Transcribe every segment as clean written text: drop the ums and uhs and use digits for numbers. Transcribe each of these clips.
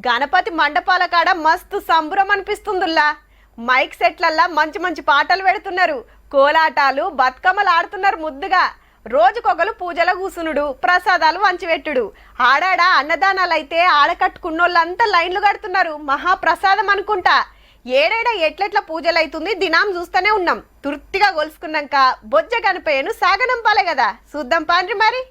గణపతి మండపాల కాడ మస్తు సంబరం అనిపిస్తుందిలా. మైక్ సెట్లల్లా మంచి మంచి పాటలు పెడుతున్నారు, కోలాటాలు బతుకమ్మలు ఆడుతున్నారు. ముద్దుగా రోజుకొకరు పూజల కూసునుడు, ప్రసాదాలు వంచిపెట్టుడు. ఆడాడ అన్నదానాలైతే ఆడకట్టుకున్నోళ్ళంతా లైన్లు కడుతున్నారు. మహాప్రసాదం అనుకుంటా. ఏడేడ ఎట్లెట్ల పూజలు అవుతుంది దినాం చూస్తూనే ఉన్నాం. తృప్తిగా గొలుసుకున్నాక బొజ్జ గణపయ్యను సాగనంపాలే కదా, చూద్దాం పాండ్రి మరి.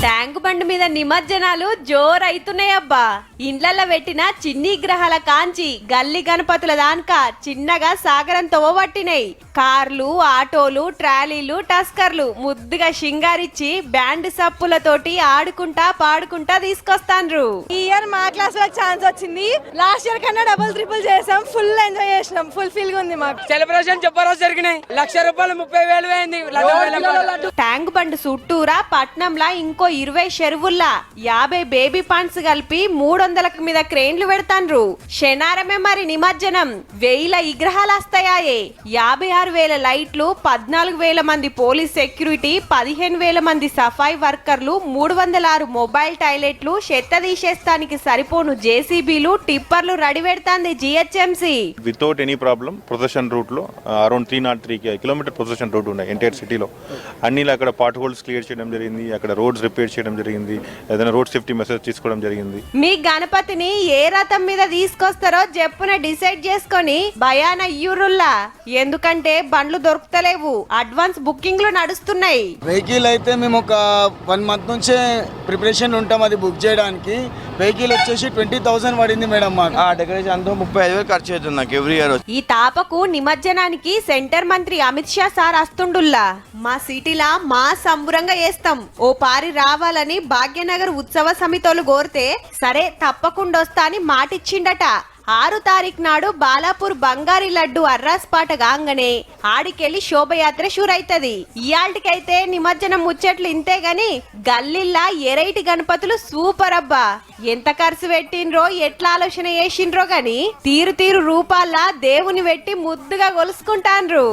ట్యాంక్ బండ్ మీద నిమజ్జనాలు జోరైతున్నాయబ్బా. ఇండ్లల్లో పెట్టిన చిన్ని గ్రహాల కాంచి గల్లి గణపతుల దానిక చిన్నగా సాగరం తవ్వబట్టినాయి. కార్లు, ఆటోలు, ట్రాలీలు, టస్కర్లు ముద్దుగా షింగారిచ్చి బ్యాండ్ సప్పులతోటి ఆడుకుంటా పాడుకుంటా తీసుకొస్తాండ్రు. ఈ ఇయర్ మా క్లాస్ లో ఛాన్స్ వచ్చింది. లాస్ట్ ఇయర్ కన్నా డబుల్ ట్రిపుల్ చేసాం. ఫుల్ ఎంజాయ్ చేసినాం. ఫుల్ ఫీల్ గా ఉంది మాకు. సెలబ్రేషన్ చెప్పరోజు జరిగినాయి. ₹1,00,000 30,000 అయింది. ట్యాంక్ బండ్ చుట్టూరా పట్నంలా ఇంకో 20 చెరువుల్లా 50 బేబీ పాండ్స్ కలిపి 300కి మీద క్రేన్లు పెడతాండ్రు. శనారమే మరి నిమజ్జనం. 1000 విగ్రహాలు వస్తాయే. 56,000 లైట్లు, 14,000 మంది పోలీస్ సెక్యూరిటీ, 15,000 మంది సఫాయి వర్కర్లు, 306 మొబైల్ టాయిలెట్లు, చెత్త తీసేస్తానికి సరిపోను జేసీబీలు, టిప్పర్లు రెడీ పెడతాంది GHMC. Without any problem procession route లో అరౌండ్ 303 కిలోమీటర్ ప్రొసెషన్ రూట్ ఉన్నాయి ఎంటైర్ సిటీలో. అన్ని అక్కడ పార్ట్ హోల్స్ క్లియర్ చేయడం జరిగింది, అక్కడ రోడ్స్ రిపేర్ చేయడం జరిగింది, ఏదైనా రోడ్ సేఫ్టీ మెసేజ్ తీసుకోవడం జరిగింది. మీ గణపతిని ఏ రథం మీద తీసుకొస్తారో చెప్పున డిసైడ్ చేసుకొని భయాన ఇయ్యురుల్లా. ఎందుకంటే బండ్లు దొరుకుతలేవు, అడ్వాన్స్ బుకింగ్లు నడుస్తున్నాయి. వెహికల్ అయితే మేము ఒక 1 మంత్ నుంచే ప్రిపరేషన్ ఉంటాం అది బుక్ చేయడానికి. వెహికల్ వచ్చేసి 20,000 పడింది మేడం మాకు. డెకరేషన్ అంతా 35,000 ఖర్చు అవుతుంది నాకు ఎవ్రీ ఇయర్. ఈ తాపకు నిమజ్జనానికి సెంటర్ మంత్రి అమిత్ షా సార్ వస్తుండుల్లా. మా సిటీలా మా సంబురంగా చేస్తాం, ఓ పారి రావాలని భాగ్యనగర్ ఉత్సవ సమితోలు కోరితే సరే తప్పకుండా వస్తా అని మాటిచ్చిండట. 6 తారీఖు నాడు బాలాపూర్ బంగారి లడ్డు అర్రాస్ పాట గాంగనే ఆడికెళ్లి శోభయాత్ర షూరైతది. ఇయాల్టికైతే నిమజ్జనం ముచ్చట్లు ఇంతే గాని గల్లిల్లా ఎరైటి గణపతులు సూపర్ అబ్బా. ఎంత ఖర్చు పెట్టిండ్రో, ఎట్లా ఆలోచన చేసిండ్రో గాని తీరు తీరు రూపాల్లా దేవుని పెట్టి ముద్దుగా గొలుసుకుంటాండ్రు.